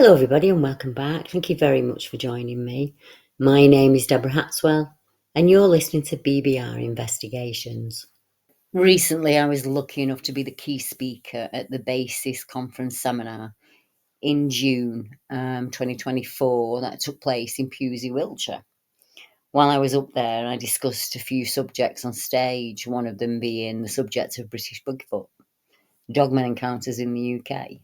Hello, everybody, and welcome back. Thank you very much for joining me. My name is Deborah Hatswell, and you're listening to BBR Investigations. Recently, I was lucky enough to be the key speaker at the BASIS conference seminar in June 2024 that took place in Pewsey, Wiltshire. While I was up there, I discussed a few subjects on stage, one of them being the subject of British Bigfoot, Dogmen encounters in the UK,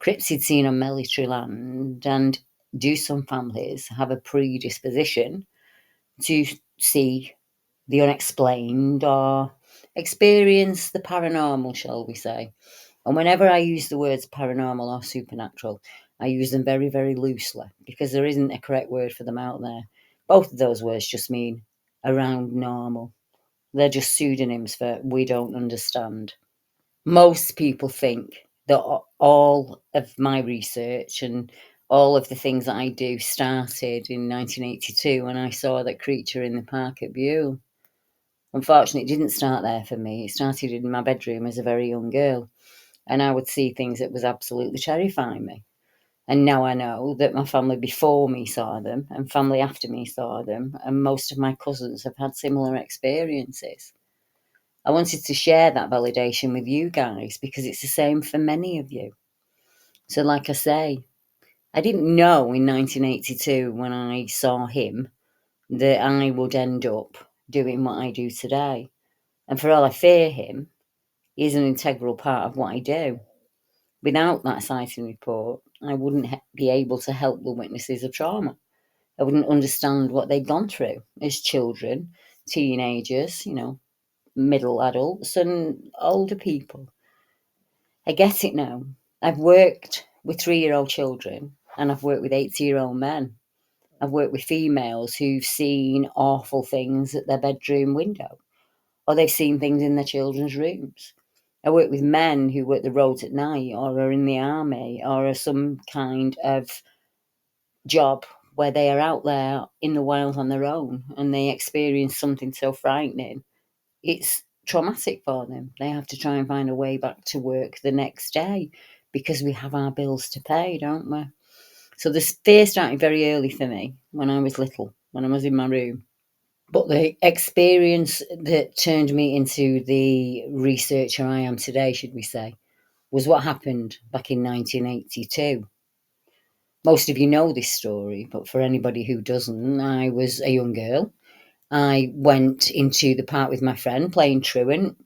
Cryptid seen on military land, and do some families have a predisposition to see the unexplained or experience the paranormal, shall we say? And whenever I use the words paranormal or supernatural, I use them very, very loosely because there isn't a correct word for them out there. Both of those words just mean around normal. They're just pseudonyms for we don't understand. Most people think that all of my research and all of the things that I do started in 1982 when I saw that creature in the park at Buell. Unfortunately, it didn't start there for me. It started in my bedroom as a very young girl, and I would see things that was absolutely terrifying me. And now I know that my family before me saw them and family after me saw them, and most of my cousins have had similar experiences. I wanted to share that validation with you guys because it's the same for many of you. So, like I say, I didn't know in 1982 when I saw him that I would end up doing what I do today. And for all I fear him, he's an integral part of what I do. Without that sighting report, I wouldn't be able to help the witnesses of trauma. I wouldn't understand what they'd gone through as children, teenagers, middle adults, and older people. I get it now. I've worked with 3-year-old children and I've worked with 80-year-old men. I've worked with females who've seen awful things at their bedroom window or they've seen things in their children's rooms. I work with men who work the roads at night or are in the army or are some kind of job where they are out there in the wild on their own and they experience something so frightening. It's traumatic for them. They have to try and find a way back to work the next day because we have our bills to pay, don't we? So the fear started very early for me when I was little, when I was in my room. But the experience that turned me into the researcher I am today, should we say, was what happened back in 1982. Most of you know this story, but for anybody who doesn't, I was a young girl. I went into the park with my friend playing truant,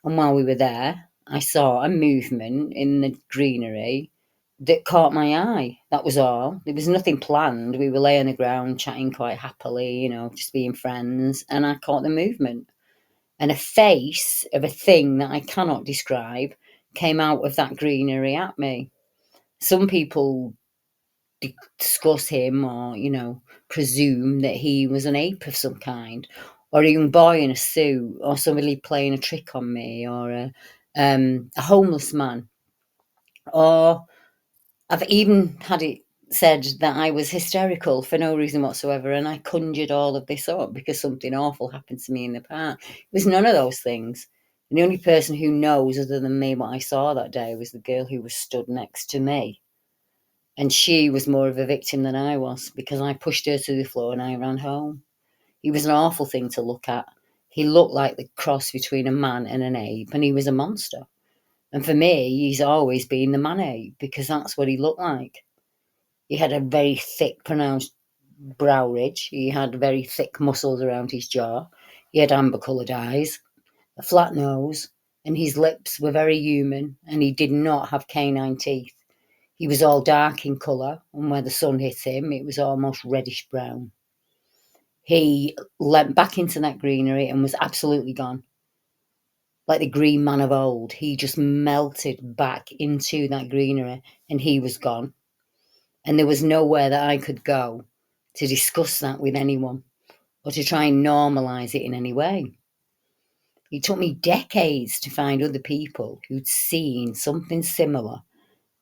and while we were there, I saw a movement in the greenery that caught my eye. That was all. There was nothing planned. We were laying on the ground chatting quite happily, just being friends, and I caught the movement. And a face of a thing that I cannot describe came out of that greenery at me. Some people discuss him or, presume that he was an ape of some kind or a young boy in a suit or somebody playing a trick on me or a homeless man. Or I've even had it said that I was hysterical for no reason whatsoever and I conjured all of this up because something awful happened to me in the park. It was none of those things. And the only person who knows other than me what I saw that day was the girl who was stood next to me. And she was more of a victim than I was because I pushed her to the floor and I ran home. He was an awful thing to look at. He looked like the cross between a man and an ape, and he was a monster. And for me, he's always been the man ape because that's what he looked like. He had a very thick, pronounced brow ridge. He had very thick muscles around his jaw. He had amber-coloured eyes, a flat nose, and his lips were very human, and he did not have canine teeth. He was all dark in colour, and where the sun hit him, it was almost reddish brown. He leant back into that greenery and was absolutely gone. Like the green man of old, he just melted back into that greenery and he was gone. And there was nowhere that I could go to discuss that with anyone or to try and normalise it in any way. It took me decades to find other people who'd seen something similar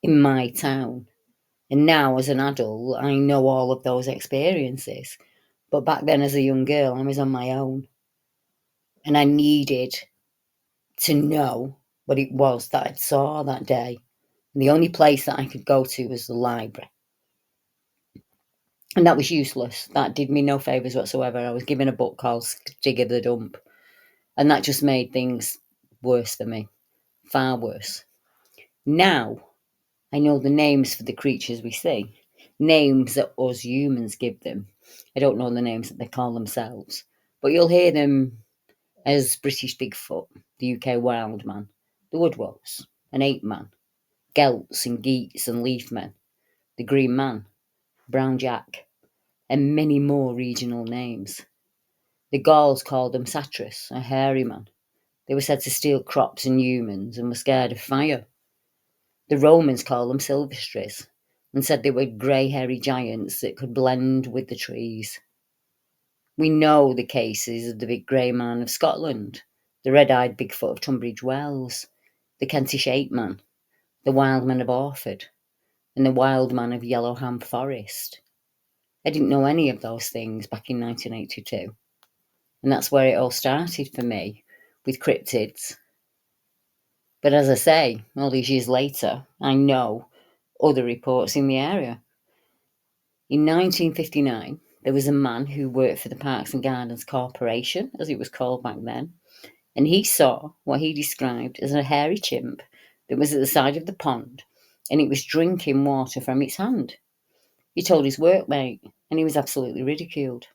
in my town. And now, as an adult, I know all of those experiences. But back then, as a young girl, I was on my own. And I needed to know what it was that I saw that day. And the only place that I could go to was the library. And that was useless. That did me no favours whatsoever. I was given a book called Digger the Dump, and that just made things worse for me, far worse. Now I know the names for the creatures we see, names that us humans give them. I don't know the names that they call themselves, but you'll hear them as British Bigfoot, the UK wild man, the woodwolves, an ape man, gelts and geets and leaf men, the green man, brown jack, and many more regional names. The Gauls called them satyrs, a hairy man. They were said to steal crops and humans and were scared of fire. The Romans called them silvestries and said they were grey hairy giants that could blend with the trees. We know the cases of the big grey man of Scotland, the red-eyed Bigfoot of Tunbridge Wells, the Kentish ape man, the wild man of Orford, and the wild man of Yellowham Forest. I didn't know any of those things back in 1982. And that's where it all started for me, with cryptids. But as I say, all these years later, I know other reports in the area. In 1959, there was a man who worked for the Parks and Gardens Corporation, as it was called back then, and he saw what he described as a hairy chimp that was at the side of the pond, and it was drinking water from its hand. He told his workmate, and he was absolutely ridiculed.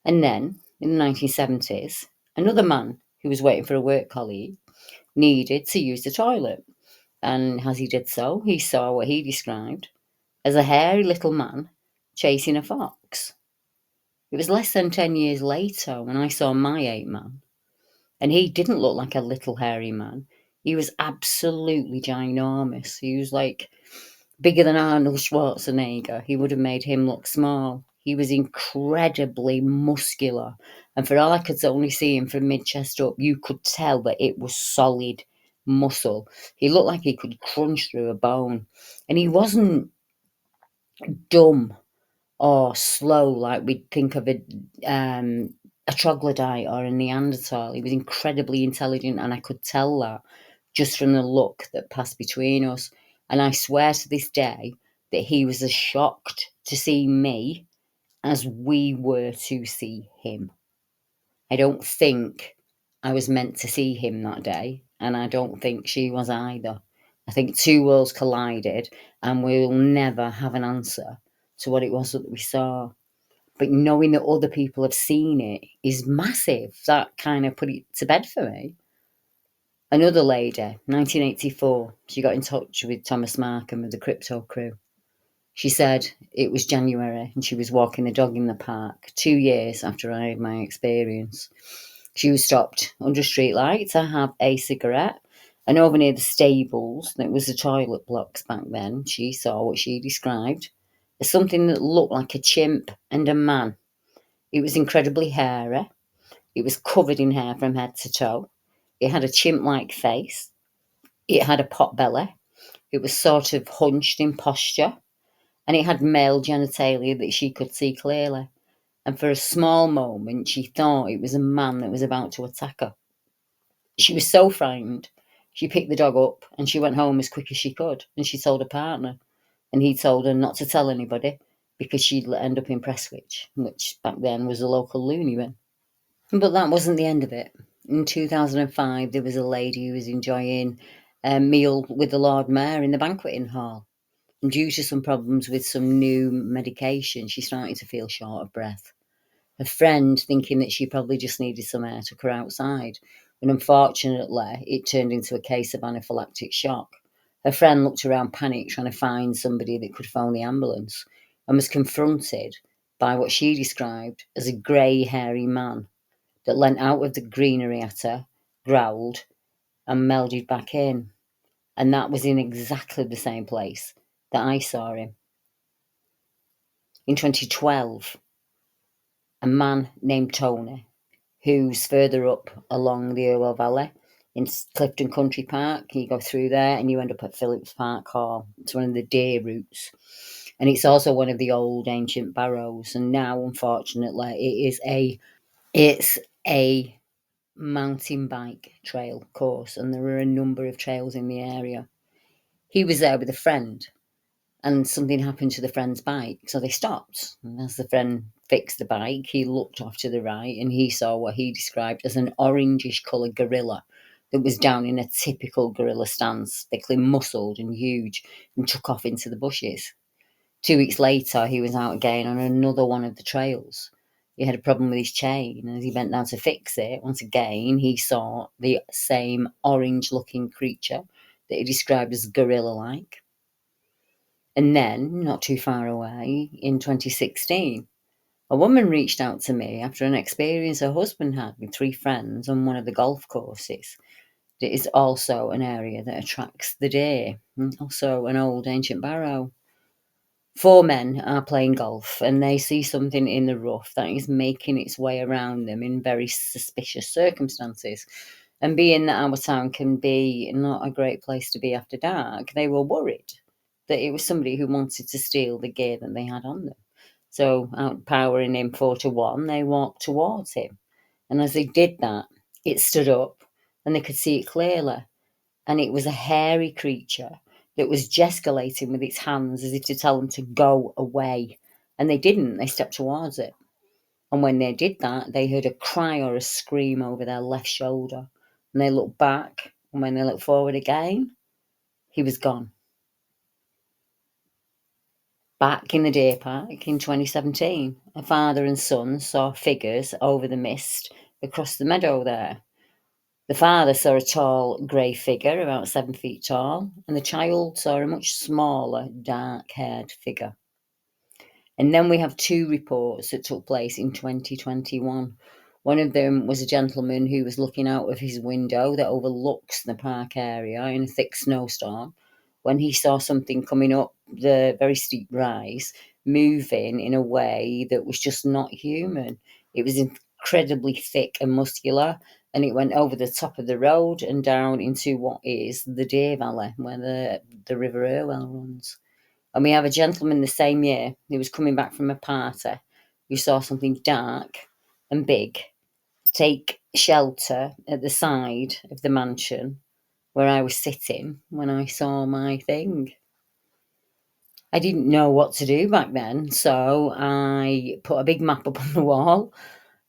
And then, in the 1970s, another man who was waiting for a work colleague needed to use the toilet, and as he did so, he saw what he described as a hairy little man chasing a fox. It was less than 10 years later when I saw my ape man, and he didn't look like a little hairy man. He was absolutely ginormous. He was like bigger than Arnold Schwarzenegger. He would have made him look small. He was incredibly muscular, and for all I could only see him from mid-chest up, you could tell that it was solid muscle. He looked like he could crunch through a bone, and he wasn't dumb or slow like we'd think of a troglodyte or a Neanderthal. He was incredibly intelligent, and I could tell that just from the look that passed between us. And I swear to this day that he was as shocked to see me as we were to see him. I don't think I was meant to see him that day, and I don't think she was either. I think two worlds collided, and we'll never have an answer to what it was that we saw. But knowing that other people have seen it is massive. That kind of put it to bed for me. Another lady, 1984, she got in touch with Thomas Markham of the Crypto crew. She said it was January and she was walking the dog in the park 2 years after I had my experience. She was stopped under a street light to have a cigarette, and over near the stables, that was the toilet blocks back then, she saw what she described as something that looked like a chimp and a man. It was incredibly hairy. It was covered in hair from head to toe. It had a chimp-like face. It had a pot belly. It was sort of hunched in posture, and it had male genitalia that she could see clearly. And for a small moment, she thought it was a man that was about to attack her. She was so frightened. She picked the dog up and she went home as quick as she could. And she told her partner, and he told her not to tell anybody because she'd end up in Prestwich, which back then was a local loony bin. But that wasn't the end of it. In 2005, there was a lady who was enjoying a meal with the Lord Mayor in the banqueting hall. And due to some problems with some new medication, she started to feel short of breath. Her friend, thinking that she probably just needed some air, took her outside. And unfortunately, it turned into a case of anaphylactic shock. Her friend looked around panicked, trying to find somebody that could phone the ambulance, and was confronted by what she described as a grey, hairy man that leant out of the greenery at her, growled, and melded back in. And that was in exactly the same place that I saw him. In 2012, a man named Tony, who's further up along the Irwell Valley in Clifton Country Park, you go through there and you end up at Phillips Park Hall. It's one of the deer routes. And it's also one of the old ancient barrows. And now, unfortunately, it's a mountain bike trail course, and there are a number of trails in the area. He was there with a friend, and something happened to the friend's bike, so they stopped. And as the friend fixed the bike, he looked off to the right and he saw what he described as an orangish coloured gorilla that was down in a typical gorilla stance, thickly muscled and huge, and took off into the bushes. 2 weeks later, he was out again on another one of the trails. He had a problem with his chain, and as he bent down to fix it, once again, he saw the same orange looking creature that he described as gorilla like. And then, not too far away, in 2016, a woman reached out to me after an experience her husband had with 3 friends on one of the golf courses. It is also an area that attracts the deer, also an old ancient barrow. 4 men are playing golf and they see something in the rough that is making its way around them in very suspicious circumstances. And being that our town can be not a great place to be after dark, they were worried that it was somebody who wanted to steal the gear that they had on them. So, outpowering him 4-1, they walked towards him. And as they did that, it stood up and they could see it clearly. And it was a hairy creature that was gesticulating with its hands as if to tell them to go away. And they didn't, they stepped towards it. And when they did that, they heard a cry or a scream over their left shoulder. And they looked back, and when they looked forward again, he was gone. Back in the deer park in 2017, a father and son saw figures over the mist across the meadow there. The father saw a tall grey figure, about 7 feet tall, and the child saw a much smaller, dark-haired figure. And then we have 2 reports that took place in 2021. One of them was a gentleman who was looking out of his window that overlooks the park area in a thick snowstorm when he saw something coming up the very steep rise, moving in a way that was just not human. It was incredibly thick and muscular, and it went over the top of the road and down into what is the Deer Valley, where the River Irwell runs. And we have a gentleman the same year who was coming back from a party who saw something dark and big take shelter at the side of the mansion where I was sitting when I saw my thing. I didn't know what to do back then, so I put a big map up on the wall,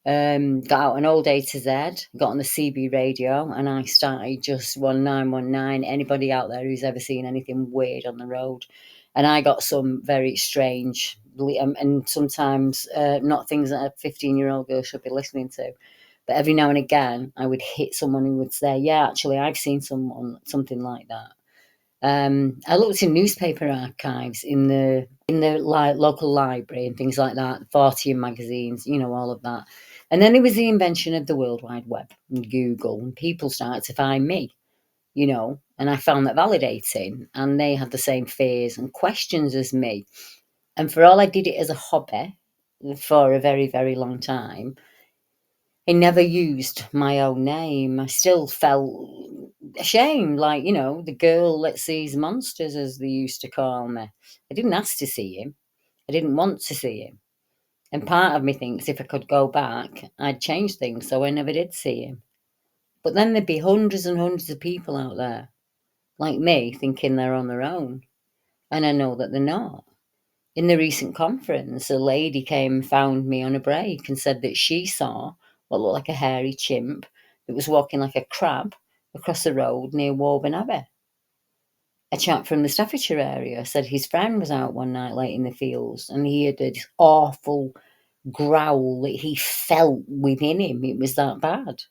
got out an old A to Z, got on the CB radio, and I started just 1919. Anybody out there who's ever seen anything weird on the road? And I got some very strange, and sometimes not things that a 15-year-old girl should be listening to. But every now and again, I would hit someone who would say, "Yeah, actually, I've seen something like that." I looked in newspaper archives in the local library and things like that, 40 magazines, all of that. And then there was the invention of the World Wide Web and Google, and people started to find me, and I found that validating. And they had the same fears and questions as me. And for all I did it as a hobby for a very, very long time, I never used my own name. I still felt ashamed, like, the girl that sees monsters, as they used to call me. I didn't ask to see him. I didn't want to see him. And part of me thinks if I could go back, I'd change things so I never did see him. But then there'd be hundreds and hundreds of people out there, like me, thinking they're on their own. And I know that they're not. In the recent conference, a lady came and found me on a break and said that she saw what looked like a hairy chimp that was walking like a crab across the road near Woburn Abbey. A chap from the Staffordshire area said his friend was out one night late in the fields and he had this awful growl that he felt within him. It was that bad.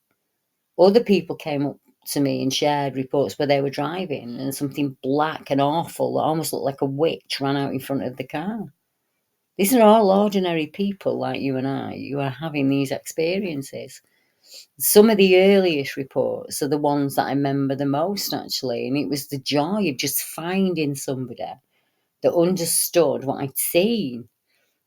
Other people came up to me and shared reports where they were driving and something black and awful that almost looked like a witch ran out in front of the car. These are all ordinary people like you and I who are having these experiences. Some of the earliest reports are the ones that I remember the most, actually, and it was the joy of just finding somebody that understood what I'd seen.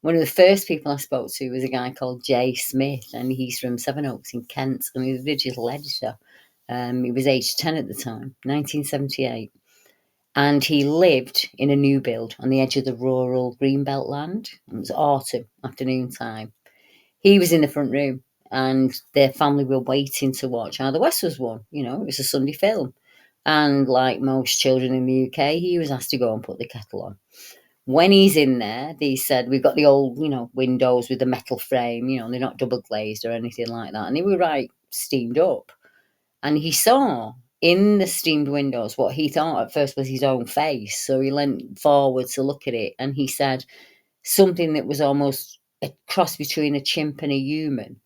One of the first people I spoke to was a guy called Jay Smith, and he's from Sevenoaks in Kent, and he was a digital editor. He was aged 10 at the time, 1978. And he lived in a new build on the edge of the rural greenbelt land. It was autumn, afternoon time. He was in the front room and their family were waiting to watch How the West Was Won. It was a Sunday film. And like most children in the UK, he was asked to go and put the kettle on. When he's in there, they said, we've got the old, windows with the metal frame, they're not double glazed or anything like that. And they were right steamed up. And he saw in the steamed windows what he thought at first was his own face. So he leant forward to look at it, and he said something that was almost a cross between a chimp and a human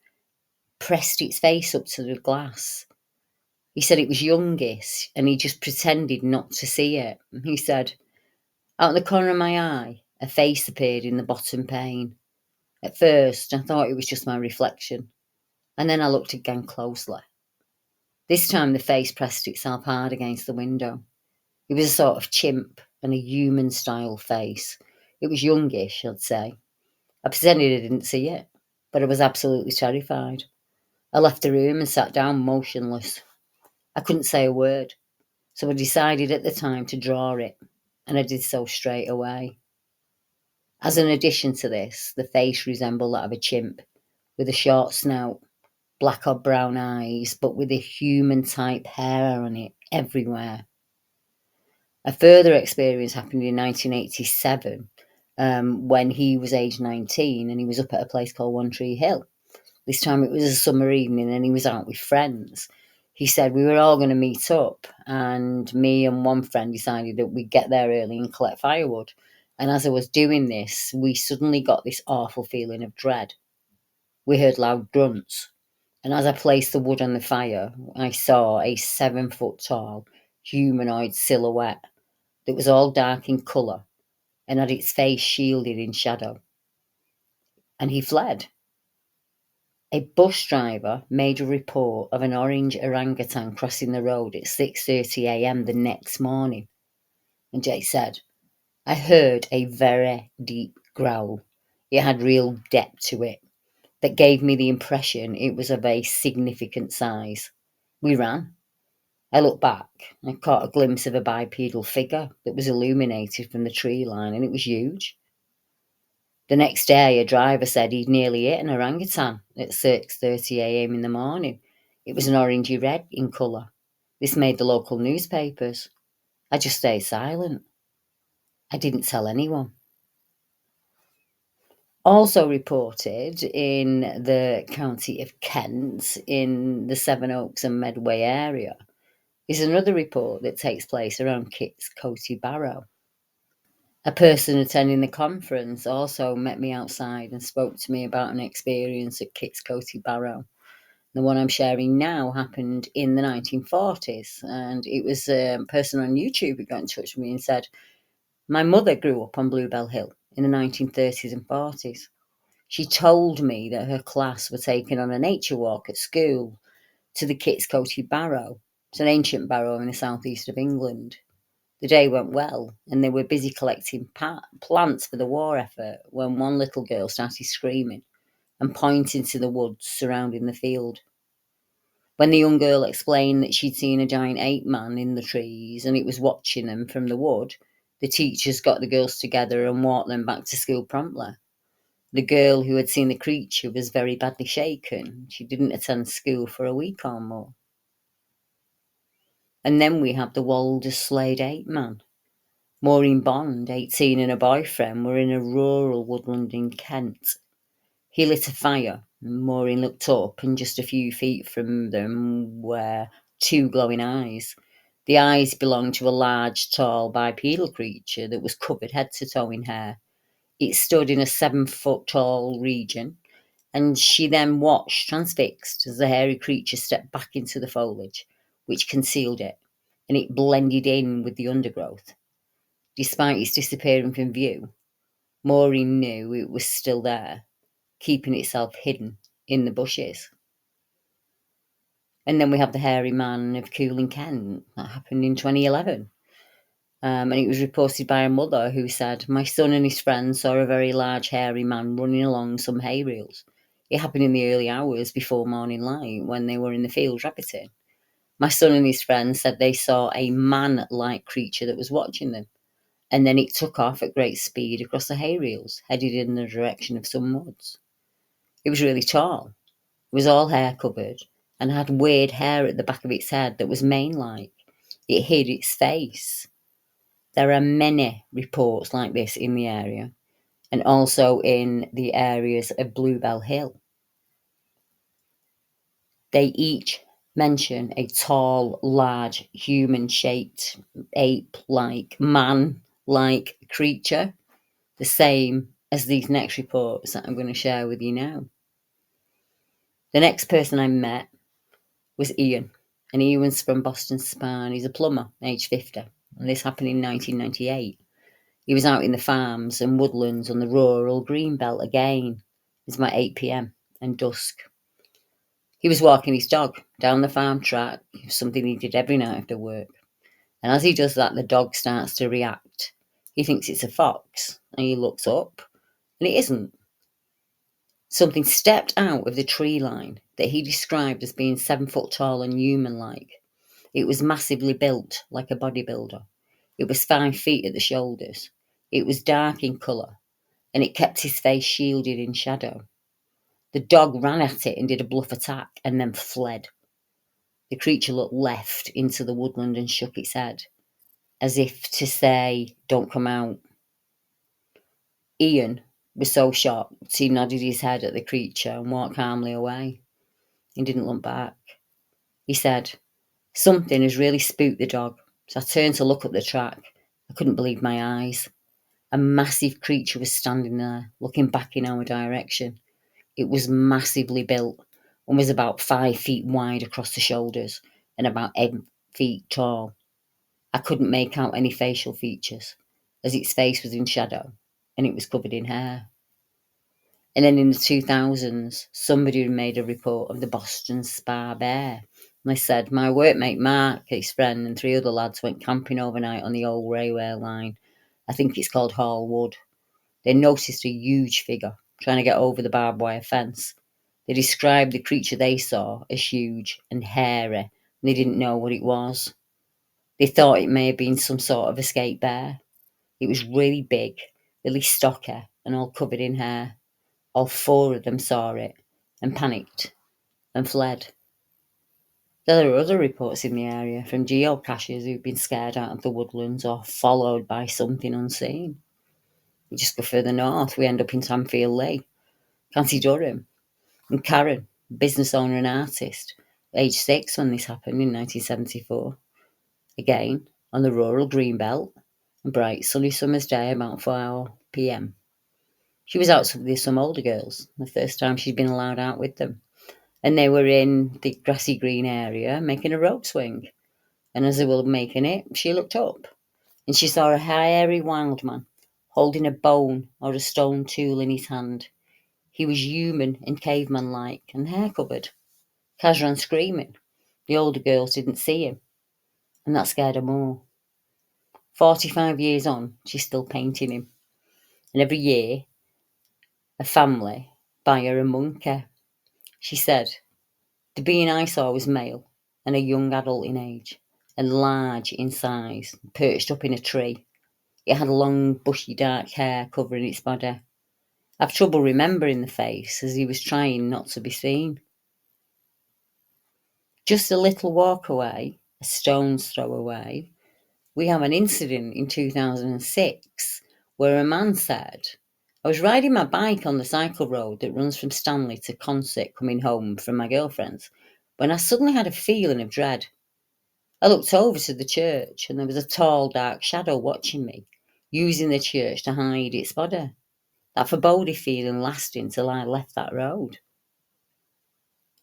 pressed its face up to the glass. He said it was youngish, and he just pretended not to see it. And he said, out of the corner of my eye, a face appeared in the bottom pane. At first, I thought it was just my reflection, and then I looked again closely. This time the face pressed itself hard against the window. It was a sort of chimp and a human-style face. It was youngish, I'd say. I pretended I didn't see it, but I was absolutely terrified. I left the room and sat down motionless. I couldn't say a word, so I decided at the time to draw it, and I did so straight away. As an addition to this, the face resembled that of a chimp, with a short snout, black or brown eyes, but with a human-type hair on it everywhere. A further experience happened in 1987, when he was aged 19 and he was up at a place called One Tree Hill. This time it was a summer evening and he was out with friends. He said we were all going to meet up, and me and one friend decided that we'd get there early and collect firewood. And as I was doing this, we suddenly got this awful feeling of dread. We heard loud grunts, and as I placed the wood on the fire, I saw a 7-foot tall humanoid silhouette that was all dark in colour and had its face shielded in shadow. And he fled. A bus driver made a report of an orange orangutan crossing the road at 6:30 a.m. the next morning. And Jay said, I heard a very deep growl. It had real depth to it that gave me the impression it was of a significant size. We ran. I looked back and caught a glimpse of a bipedal figure that was illuminated from the tree line, and it was huge. The next day, a driver said he'd nearly hit an orangutan at 6:30 a.m. in the morning. It was an orangey red in colour. This made the local newspapers. I just stayed silent. I didn't tell anyone. Also reported in the county of Kent, in the Sevenoaks and Medway area, is another report that takes place around Kit's Coty Barrow. A person attending the conference also met me outside and spoke to me about an experience at Kit's Coty Barrow. The one I'm sharing now happened in the 1940s, and it was a person on YouTube who got in touch with me and said, my mother grew up on Bluebell Hill in the 1930s and 40s. She told me that her class were taken on a nature walk at school to the Kit's Coty Barrow. It's an ancient barrow in the southeast of England. The day went well, and they were busy collecting plants for the war effort when one little girl started screaming and pointing to the woods surrounding the field. When the young girl explained that she'd seen a giant ape man in the trees and it was watching them from the wood, the teachers got the girls together and walked them back to school promptly. The girl who had seen the creature was very badly shaken. She didn't attend school for a week or more. And then we have the Walder-Slade ape man. Maureen Bond, 18, and her boyfriend were in a rural woodland in Kent. He lit a fire, and Maureen looked up, and just a few feet from them were two glowing eyes. The eyes belonged to a large, tall, bipedal creature that was covered head to toe in hair. It stood in a 7-foot-tall region, and she then watched, transfixed, as the hairy creature stepped back into the foliage, which concealed it, and it blended in with the undergrowth. Despite its disappearing from view, Maureen knew it was still there, keeping itself hidden in the bushes. And then we have the hairy man of Cool Kent. That happened in 2011. And it was reported by a mother who said, my son and his friends saw a very large hairy man running along some hay reels. It happened in the early hours before morning light when they were in the fields rabbiting. My son and his friends said they saw a man-like creature that was watching them. And then it took off at great speed across the hay reels, headed in the direction of some woods. It was really tall. It was all hair covered and had weird hair at the back of its head that was mane-like. It hid its face. There are many reports like this in the area, and also in the areas of Bluebell Hill. They each mention a tall, large, human-shaped, ape-like, man-like creature, the same as these next reports that I'm going to share with you now. The next person I met was Ian, and Ian's from Boston Spa, and he's a plumber, aged 50, and this happened in 1998. He was out in the farms and woodlands on the rural greenbelt again. It was about 8 p.m. and dusk. He was walking his dog down the farm track, something he did every night after work. And as he does that, the dog starts to react. He thinks it's a fox, and he looks up, and it isn't. Something stepped out of the tree line that he described as being 7 foot tall and human-like. It was massively built, like a bodybuilder. It was 5 feet at the shoulders. It was dark in colour, and it kept his face shielded in shadow. The dog ran at it and did a bluff attack, and then fled. The creature looked left into the woodland and shook its head, as if to say, "Don't come out." Ian was so shocked he nodded his head at the creature and walked calmly away. He didn't look back. He said, "Something has really spooked the dog." So I turned to look up the track. I couldn't believe my eyes. A massive creature was standing there, looking back in our direction. It was massively built and was about 5 feet wide across the shoulders and about 8 feet tall. I couldn't make out any facial features, as its face was in shadow and it was covered in hair. And then in the 2000s, somebody made a report of the Boston Spa bear. And they said, "My workmate Mark, his friend, and 3 other lads went camping overnight on the old railway line. I think it's called Hall Wood. They noticed a huge figure trying to get over the barbed wire fence. They described the creature they saw as huge and hairy, and they didn't know what it was. They thought it may have been some sort of escaped bear. It was really big, really stocky, and all covered in hair. All 4 of them saw it and panicked and fled." There are other reports in the area from geocachers who've been scared out of the woodlands or followed by something unseen. We just go further north, we end up in Tamfield Lake, County Durham, and Karen, business owner and artist, aged 6 when this happened in 1974. Again, on the rural greenbelt, a bright sunny summer's day about 4 p.m. She was out with some older girls, the first time she'd been allowed out with them. And they were in the grassy green area making a rope swing. And as they were making it, she looked up and she saw a hairy wild man holding a bone or a stone tool in his hand. He was human and caveman-like and hair-covered. Kaz ran screaming. The older girls didn't see him, and that scared her more. 45 years on, she's still painting him. And every year, a family buy her a monkey. She said, "The being I saw was male and a young adult in age, and large in size, perched up in a tree. It had long, bushy, dark hair covering its body. I've trouble remembering the face, as he was trying not to be seen." Just a little walk away, a stone's throw away, we have an incident in 2006 where a man said, "I was riding my bike on the cycle road that runs from Stanley to Consett coming home from my girlfriend's, when I suddenly had a feeling of dread. I looked over to the church and there was a tall, dark shadow watching me, using the church to hide its body. That foreboding feeling lasted till I left that road."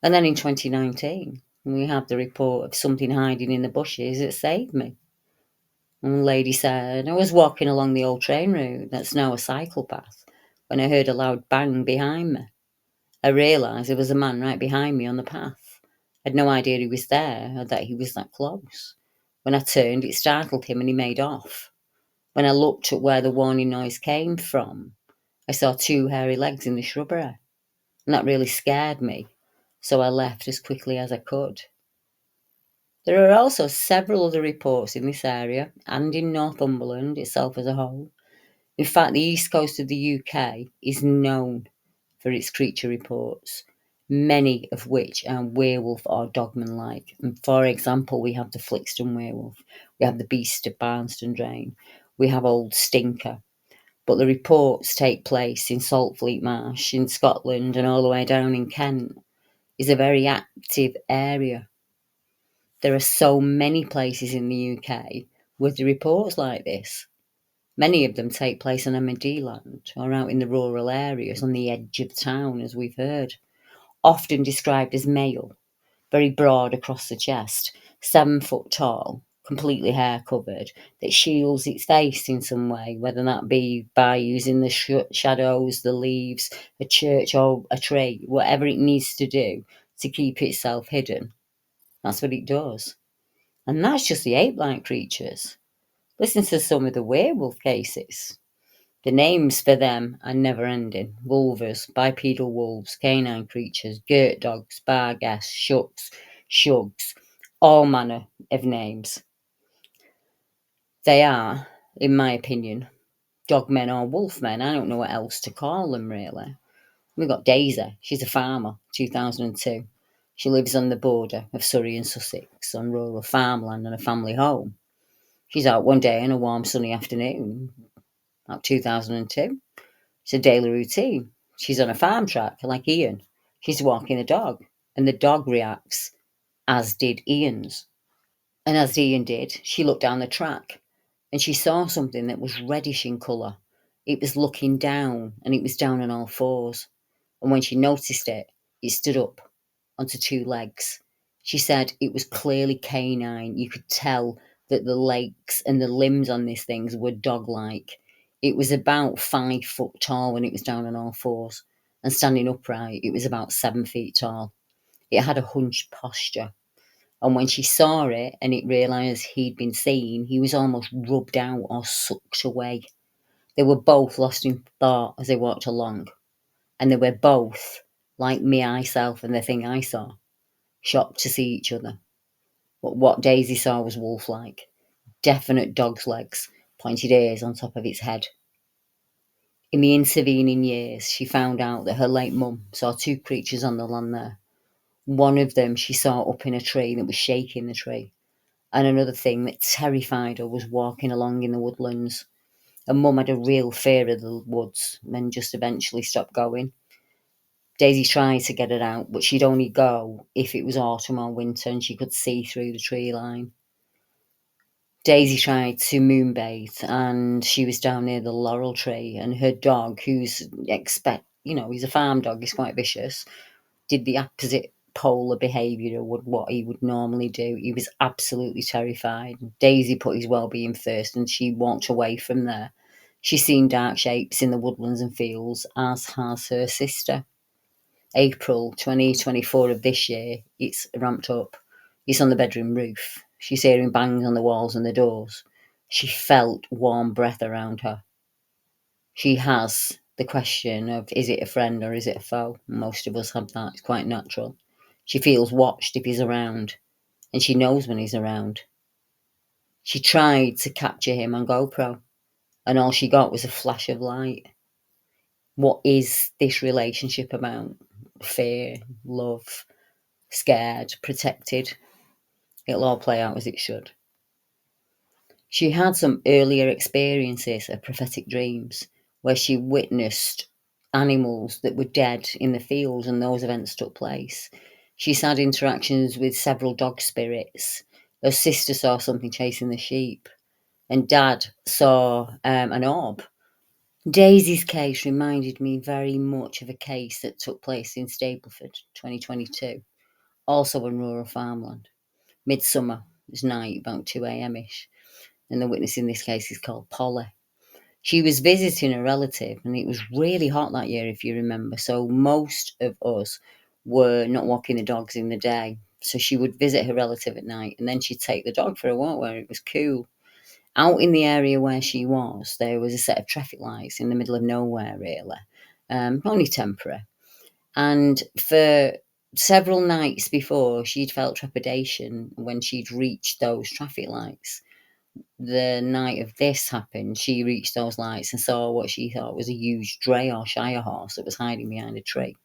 And then in 2019, we have the report of something hiding in the bushes that saved me. One lady said, "I was walking along the old train route that's now a cycle path when I heard a loud bang behind me. I realised there was a man right behind me on the path. I had no idea he was there or that he was that close. When I turned, it startled him and he made off. When I looked at where the warning noise came from, I saw 2 hairy legs in the shrubbery, and that really scared me, so I left as quickly as I could." There are also several other reports in this area and in Northumberland itself as a whole. In fact, the east coast of the UK is known for its creature reports, many of which are werewolf or dogman-like. And for example, we have the Flixton werewolf, we have the Beast of Barnston Drain, we have Old Stinker. But the reports take place in Saltfleet Marsh in Scotland and all the way down in Kent. Is a very active area. There are so many places in the UK with reports like this. Many of them take place on MD land or out in the rural areas on the edge of town, as we've heard. Often described as male, very broad across the chest, 7 foot tall, completely hair covered, that shields its face in some way, whether that be by using the shadows, the leaves, a church or a tree, whatever it needs to do to keep itself hidden. That's what it does. And that's just the ape-like creatures. Listen to some of the werewolf cases. The names for them are never-ending. Wolvers, bipedal wolves, canine creatures, girt dogs, barghest, shucks, shugs, all manner of names. They are, in my opinion, dogmen or wolfmen. I don't know what else to call them, really. We've got Daisy. She's a farmer, 2002. She lives on the border of Surrey and Sussex on rural farmland and a family home. She's out one day on a warm sunny afternoon, about 2002. It's a daily routine. She's on a farm track, like Ian. She's walking the dog, and the dog reacts, as did Ian's. And as Ian did, she looked down the track, and she saw something that was reddish in colour. It was looking down, and it was down on all fours. And when she noticed it, it stood up onto 2 legs. She said it was clearly canine. You could tell that the legs and the limbs on these things were dog-like. It was about 5 foot tall when it was down on all fours, and standing upright, it was about 7 feet tall. It had a hunched posture. And when she saw it and it realised he'd been seen, he was almost rubbed out or sucked away. They were both lost in thought as they walked along. And they were both, like me, myself, and the thing I saw, shocked to see each other. But what Daisy saw was wolf-like. Definite dog's legs, pointed ears on top of its head. In the intervening years, she found out that her late mum saw 2 creatures on the land there. One of them she saw up in a tree that was shaking the tree. And another thing that terrified her was walking along in the woodlands. And Mum had a real fear of the woods and just eventually stopped going. Daisy tried to get it out, but she'd only go if it was autumn or winter and she could see through the tree line. Daisy tried to moonbait and she was down near the laurel tree, and her dog, who's he's a farm dog, he's quite vicious, did the opposite polar behaviour of what he would normally do. He was absolutely terrified. Daisy put his well-being first and she walked away from there. She's seen dark shapes in the woodlands and fields, as has her sister. April 2024 of this year, it's ramped up. It's on the bedroom roof. She's hearing bangs on the walls and the doors. She felt warm breath around her. She has the question of, is it a friend or is it a foe? Most of us have that. It's quite natural. She feels watched if he's around, and she knows when he's around. She tried to capture him on GoPro, and all she got was a flash of light. What is this relationship about? Fear, love, scared, protected? It'll all play out as it should. She had some earlier experiences of prophetic dreams where she witnessed animals that were dead in the fields, and those events took place. She's had interactions with several dog spirits. Her sister saw something chasing the sheep, and Dad saw an orb. Daisy's case reminded me very much of a case that took place in Stapleford, 2022, also on rural farmland. Midsummer, it was night, about 2 a.m.ish, and the witness in this case is called Polly. She was visiting a relative, and it was really hot that year, if you remember, so most of us were not walking the dogs in the day. So she would visit her relative at night, and then she'd take the dog for a walk where it was cool. Out in the area where she was, there was a set of traffic lights in the middle of nowhere, really, only temporary. And for several nights before, she'd felt trepidation when she'd reached those traffic lights. The night of this happened, she reached those lights and saw what she thought was a huge dray or shire horse that was hiding behind a tree.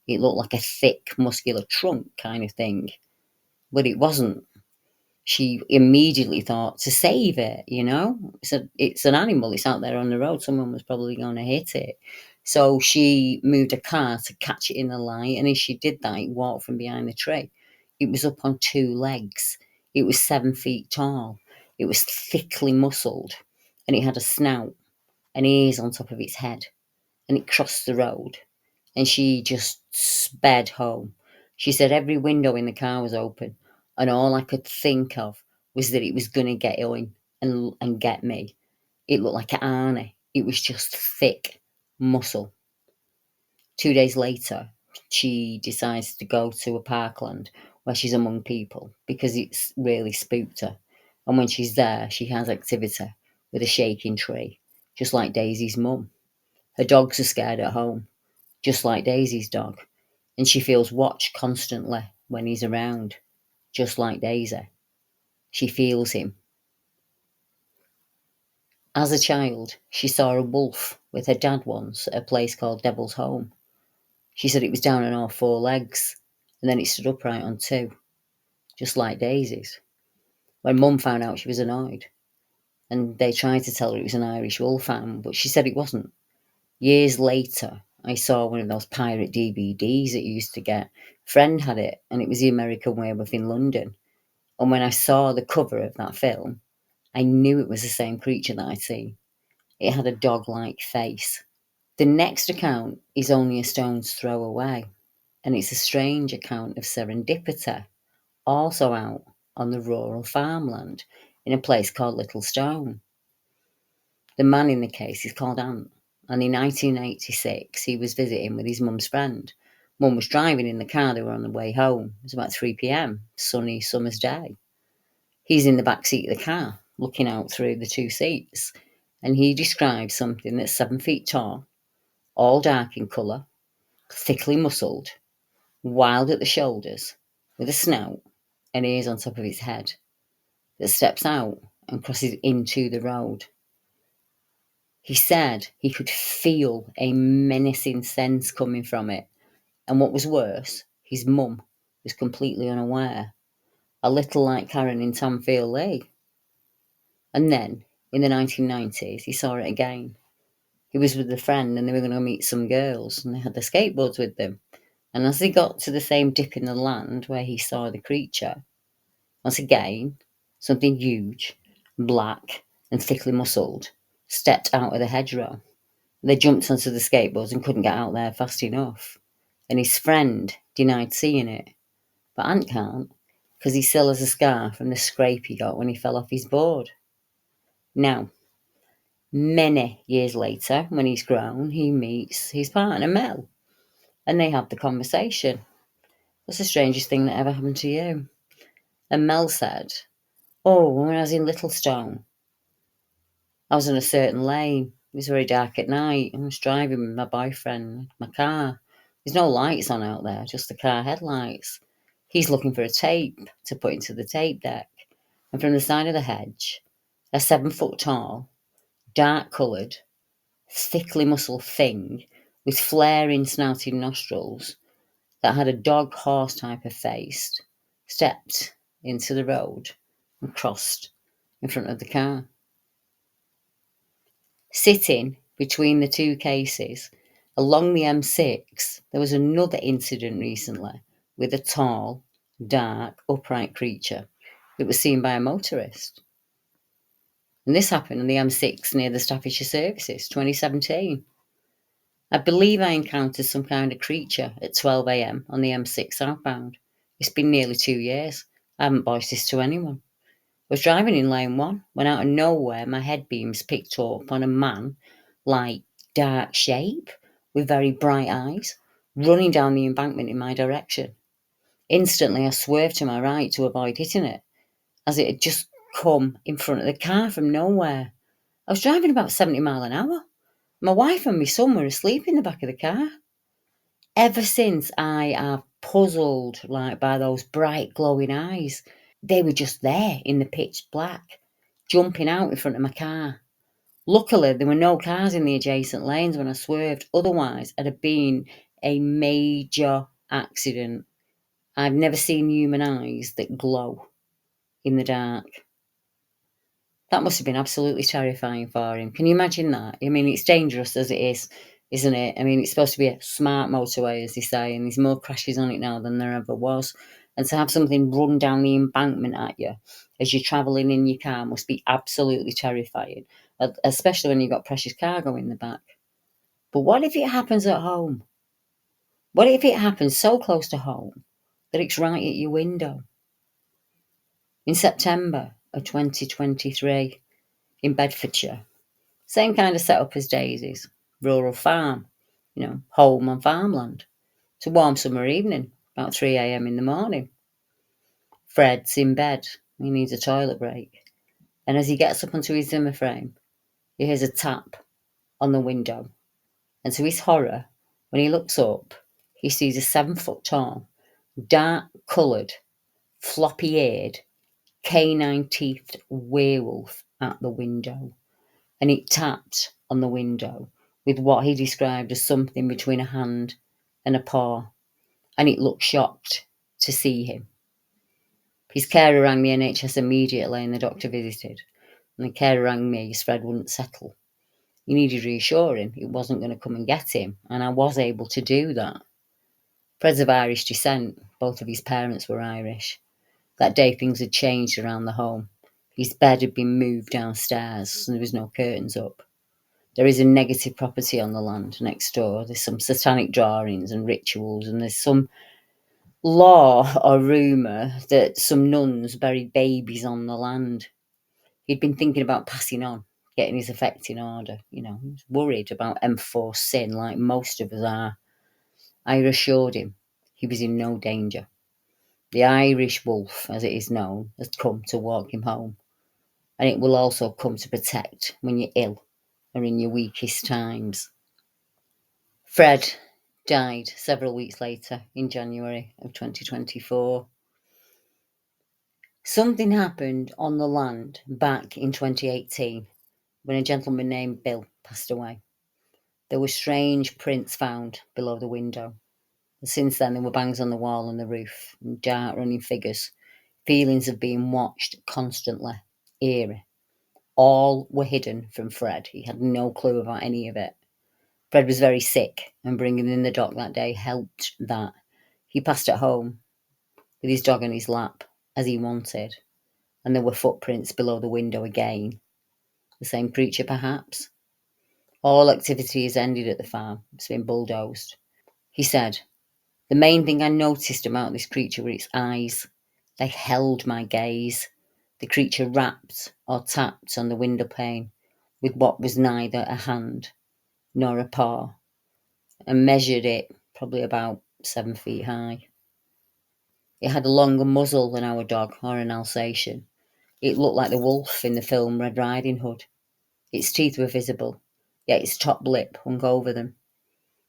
It looked like a thick, muscular trunk kind of thing, but it wasn't. She immediately thought to save it, It's an animal, it's out there on the road, someone was probably going to hit it. So she moved a car to catch it in the light, and as she did that, it walked from behind the tree. It was up on two legs. It was 7 feet tall. It was thickly muscled, and it had a snout and ears on top of its head. And it crossed the road, and she just sped home. She said every window in the car was open, and all I could think of was that it was going to get in and get me. It looked like an Arnie. It was just thick muscle. 2 days later, she decides to go to a parkland where she's among people because it's really spooked her. And when she's there, she has activity with a shaking tree, just like Daisy's mum. Her dogs are scared at home, just like Daisy's dog, and she feels watched constantly when he's around, just like Daisy. She feels him. As a child, she saw a wolf with her dad once at a place called Devil's Home. She said it was down on all four legs, and then it stood upright on two, just like Daisy's. When Mum found out, she was annoyed, and they tried to tell her it was an Irish wolfhound, but she said it wasn't. Years later, I saw one of those pirate DVDs that you used to get. Friend had it, and it was The American Werewolf in London. And when I saw the cover of that film, I knew it was the same creature that I'd seen. It had a dog-like face. The next account is only a stone's throw away, and it's a strange account of serendipity, also out on the rural farmland in a place called Little Stone. The man in the case is called Ant, and in 1986 he was visiting with his mum's friend. Mum was driving in the car, they were on the way home. It was about 3 p.m, sunny summer's day. He's in the back seat of the car, looking out through the two seats, and he describes something that's 7 feet tall, all dark in colour, thickly muscled, wild at the shoulders, with a snout and ears on top of its head, that steps out and crosses into the road. He said he could feel a menacing sense coming from it, and what was worse, his mum was completely unaware, a little like Karen in Tamfield Lee. And then, in the 1990s, he saw it again. He was with a friend and they were going to meet some girls, and they had their skateboards with them. And as they got to the same dip in the land where he saw the creature, once again, something huge, black, and thickly muscled stepped out of the hedgerow. They jumped onto the skateboards and couldn't get out there fast enough. And his friend denied seeing it. But Ant can't, because he still has a scar from the scrape he got when he fell off his board. Now, many years later, when he's grown, he meets his partner, Mel, and they have the conversation. What's the strangest thing that ever happened to you? And Mel said, oh, when I was in Littlestone, I was in a certain lane. It was very dark at night. I was driving with my boyfriend, my car. There's no lights on out there, just the car headlights. He's looking for a tape to put into the tape deck. And from the side of the hedge, a 7 foot tall, dark coloured, thickly muscled thing with flaring, snouting nostrils that had a dog horse type of face stepped into the road and crossed in front of the car. Sitting between the two cases along the M6, there was another incident recently with a tall, dark, upright creature that was seen by a motorist. And this happened on the M6 near the Staffordshire Services, 2017. I believe I encountered some kind of creature at 12 a.m. on the M6 southbound. It's been nearly 2 years. I haven't voiced this to anyone. I was driving in lane 1 when out of nowhere my head beams picked up on a man, like dark shape, with very bright eyes, running down the embankment in my direction. Instantly I swerved to my right to avoid hitting it, as it had just come in front of the car from nowhere. I was driving about 70 miles an hour. My wife and my son were asleep in the back of the car. Ever since I have puzzled by those bright glowing eyes. They were just there in the pitch black, jumping out in front of my car. Luckily, there were no cars in the adjacent lanes when I swerved. Otherwise, I'd have been a major accident. I've never seen human eyes that glow in the dark. That must have been absolutely terrifying for him. Can you imagine that? I mean, it's dangerous as it is, isn't it? I mean, it's supposed to be a smart motorway, as they say, and there's more crashes on it now than there ever was. And to have something run down the embankment at you as you're travelling in your car must be absolutely terrifying, especially when you've got precious cargo in the back. But what if it happens at home? What if it happens so close to home that it's right at your window? In September of 2023, in Bedfordshire, same kind of setup as Daisy's, rural farm, home on farmland. It's a warm summer evening, about 3 a.m. in the morning. Fred's in bed, he needs a toilet break. And as he gets up onto his Zimmer frame, he hears a tap on the window. And to his horror, when he looks up, he sees a 7-foot tall, dark-coloured, floppy-eared, canine-teethed werewolf at the window. And it tapped on the window with what he described as something between a hand and a paw, and it looked shocked to see him. His carer rang the NHS immediately and the doctor visited, and the carer rang me as Fred wouldn't settle. He needed reassuring it wasn't going to come and get him, and I was able to do that. Fred's of Irish descent, both of his parents were Irish. That day things had changed around the home. His bed had been moved downstairs and there was no curtains up. There is a negative property on the land next door. There's some satanic drawings and rituals, and there's some law or rumour that some nuns buried babies on the land. He'd been thinking about passing on, getting his effect in order. He was worried about enforced sin like most of us are. I assured him he was in no danger. The Irish wolf, as it is known, has come to walk him home, and it will also come to protect when you're ill or in your weakest times. Fred died several weeks later in January of 2024. Something happened on the land back in 2018 when a gentleman named Bill passed away. There were strange prints found below the window. And since then, there were bangs on the wall and the roof, and dark running figures, feelings of being watched constantly, eerie. All were hidden from Fred. He had no clue about any of it. Fred was very sick, and bringing in the doc that day helped that. He passed at home with his dog on his lap, as he wanted, and there were footprints below the window again. The same creature, perhaps? All activity has ended at the farm. It's been bulldozed. He said, the main thing I noticed about this creature were its eyes. They held my gaze. The creature rapped or tapped on the window pane with what was neither a hand nor a paw, and measured it probably about 7 feet high. It had a longer muzzle than our dog, or an Alsatian. It looked like the wolf in the film Red Riding Hood. Its teeth were visible, yet its top lip hung over them.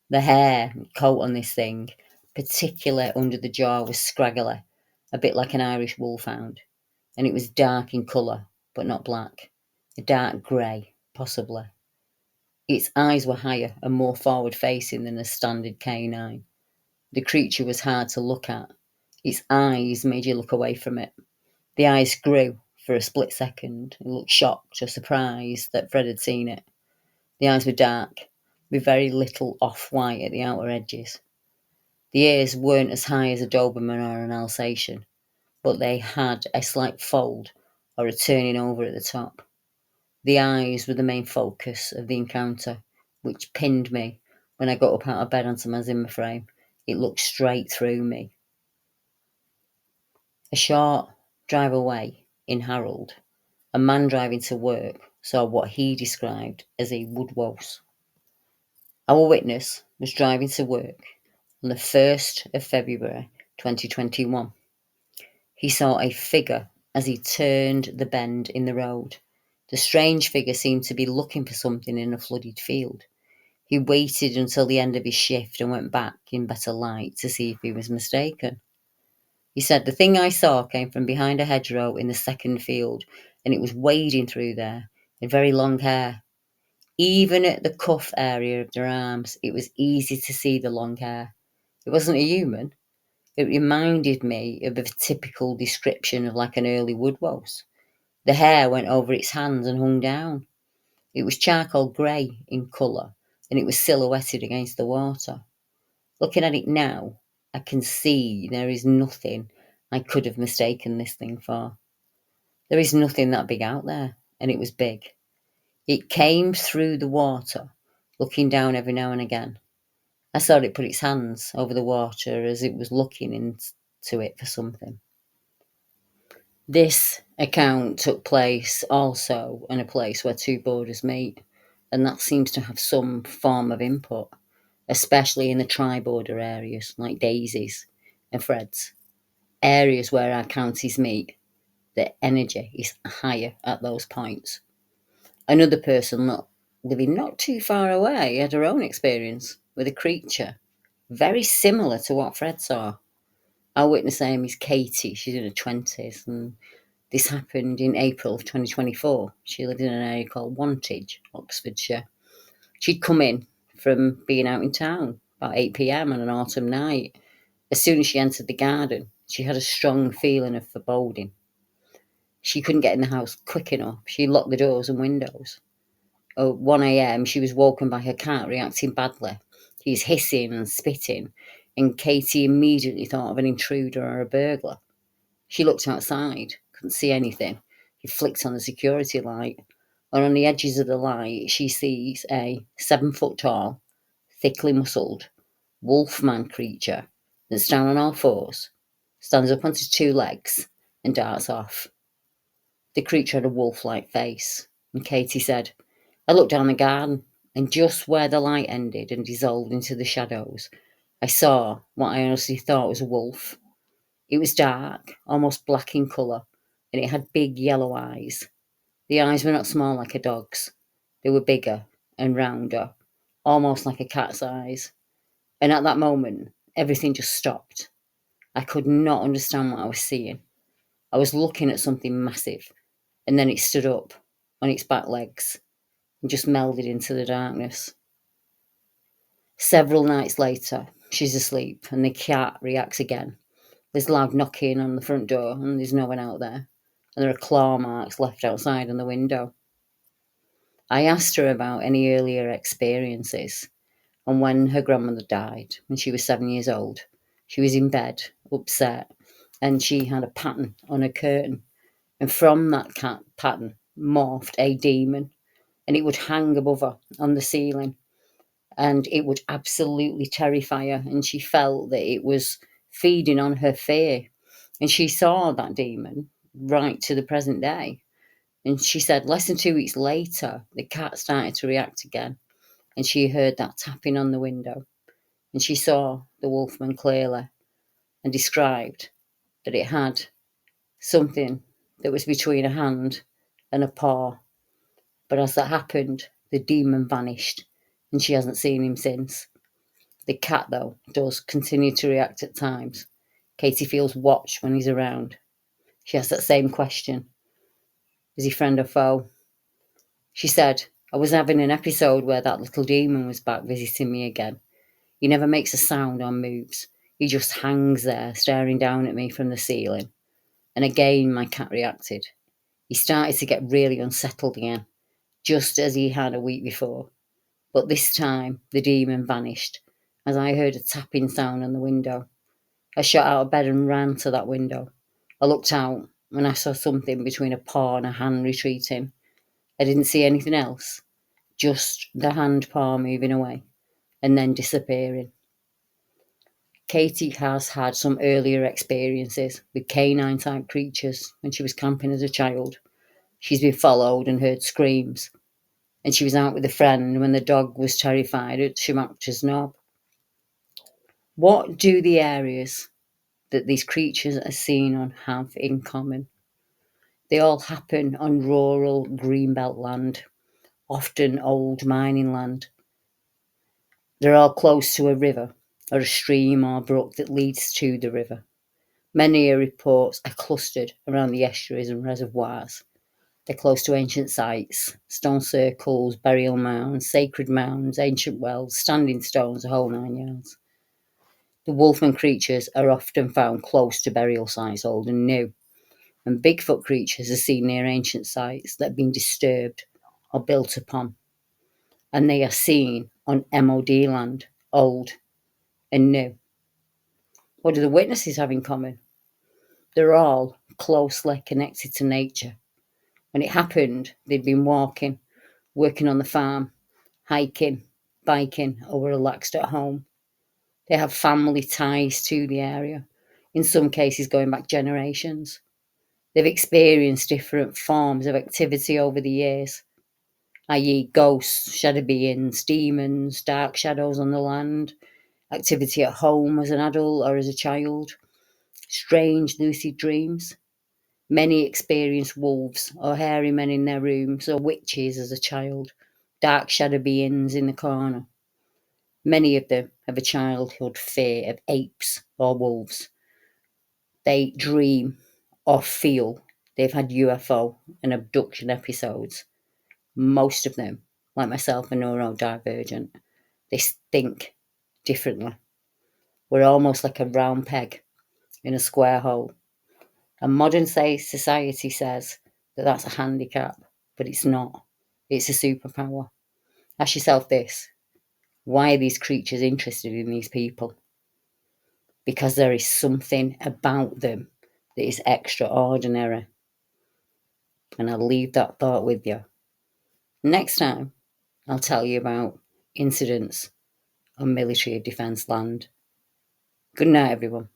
The hair and coat on this thing, particularly under the jaw, was scraggly, a bit like an Irish wolfhound, and it was dark in colour, but not black. A dark grey, possibly. Its eyes were higher and more forward-facing than a standard canine. The creature was hard to look at. Its eyes made you look away from it. The eyes grew for a split second. It looked shocked or surprised that Fred had seen it. The eyes were dark, with very little off-white at the outer edges. The ears weren't as high as a Dogman or an Alsatian, but they had a slight fold or a turning over at the top. The eyes were the main focus of the encounter, which pinned me when I got up out of bed onto my Zimmer frame. It looked straight through me. A short drive away in Harold, a man driving to work saw what he described as a woodwose. Our witness was driving to work on the 1st of February 2021. He saw a figure as he turned the bend in the road. The strange figure seemed to be looking for something in a flooded field. He waited until the end of his shift and went back in better light to see if he was mistaken. He said, the thing I saw came from behind a hedgerow in the second field, and it was wading through there, with very long hair. Even at the cuff area of their arms, it was easy to see the long hair. It wasn't a human. It reminded me of a typical description of like an early woodwose. The hair went over its hands and hung down. It was charcoal grey in colour, and it was silhouetted against the water. Looking at it now, I can see there is nothing I could have mistaken this thing for. There is nothing that big out there, and it was big. It came through the water, looking down every now and again. I saw it put its hands over the water as it was looking into it for something. This account took place also in a place where two borders meet, and that seems to have some form of input, especially in the tri-border areas like Daisy's and Fred's, areas where our counties meet. The energy is higher at those points. Another person living not too far away had her own experience with a creature very similar to what Fred saw. Our witness name is Katie. She's in her 20s, and this happened in April of 2024. She lived in an area called Wantage, Oxfordshire. She'd come in from being out in town about 8 p.m. on an autumn night. As soon as she entered the garden, she had a strong feeling of foreboding. She couldn't get in the house quick enough. She locked the doors and windows. At 1 a.m, she was woken by her cat reacting badly. He's hissing and spitting, and Katie immediately thought of an intruder or a burglar. She looked outside, couldn't see anything. She flicked on the security light, and on the edges of the light, she sees a 7-foot tall, thickly muscled, wolfman creature that's down on all fours, stands up on its two legs, and darts off. The creature had a wolf-like face, and Katie said, I looked down the garden, and just where the light ended and dissolved into the shadows, I saw what I honestly thought was a wolf. It was dark, almost black in colour, and it had big yellow eyes. The eyes were not small like a dog's. They were bigger and rounder, almost like a cat's eyes. And at that moment, everything just stopped. I could not understand what I was seeing. I was looking at something massive, and then it stood up on its back legs and just melded into the darkness. Several nights later, she's asleep, and the cat reacts again. There's loud knocking on the front door, and there's no one out there. And there are claw marks left outside on the window. I asked her about any earlier experiences, and when her grandmother died, when she was 7 years old, she was in bed, upset, and she had a pattern on her curtain. And from that cat pattern morphed a demon, and it would hang above her on the ceiling, and it would absolutely terrify her, and she felt that it was feeding on her fear. And she saw that demon right to the present day. And she said less than 2 weeks later, the cat started to react again, and she heard that tapping on the window, and she saw the wolfman clearly, and described that it had something that was between a hand and a paw. But as that happened, the demon vanished, and she hasn't seen him since. The cat, though, does continue to react at times. Katie feels watched when he's around. She asks that same question. Is he friend or foe? She said, I was having an episode where that little demon was back visiting me again. He never makes a sound or moves. He just hangs there, staring down at me from the ceiling. And again, my cat reacted. He started to get really unsettled again, just as he had a week before. But this time, the demon vanished, as I heard a tapping sound on the window. I shot out of bed and ran to that window. I looked out, and I saw something between a paw and a hand retreating. I didn't see anything else, just the hand paw moving away, and then disappearing. Katie has had some earlier experiences with canine-type creatures when she was camping as a child. She's been followed and heard screams, and she was out with a friend when the dog was terrified at Schumacher's Knob. What do the areas that these creatures are seen on have in common? They all happen on rural greenbelt land, often old mining land. They're all close to a river or a stream or brook that leads to the river. Many reports are clustered around the estuaries and reservoirs. They're close to ancient sites, stone circles, burial mounds, sacred mounds, ancient wells, standing stones, the whole 9 yards. The wolfman creatures are often found close to burial sites, old and new, and Bigfoot creatures are seen near ancient sites that have been disturbed or built upon, and they are seen on MOD land, old and new. What do the witnesses have in common? They're all closely connected to nature. When it happened, they'd been walking, working on the farm, hiking, biking, or were relaxed at home. They have family ties to the area, in some cases going back generations. They've experienced different forms of activity over the years, i.e. ghosts, shadow beings, demons, dark shadows on the land, activity at home as an adult or as a child, strange lucid dreams. Many experience wolves or hairy men in their rooms or witches as a child, dark shadow beings in the corner. Many of them have a childhood fear of apes or wolves. They dream or feel they've had UFO and abduction episodes. Most of them, like myself, are neurodivergent. They think differently. We're almost like a round peg in a square hole. And modern society says that that's a handicap, but it's not. It's a superpower. Ask yourself this: why are these creatures interested in these people? Because there is something about them that is extraordinary. And I'll leave that thought with you. Next time, I'll tell you about incidents on military defence land. Good night, everyone.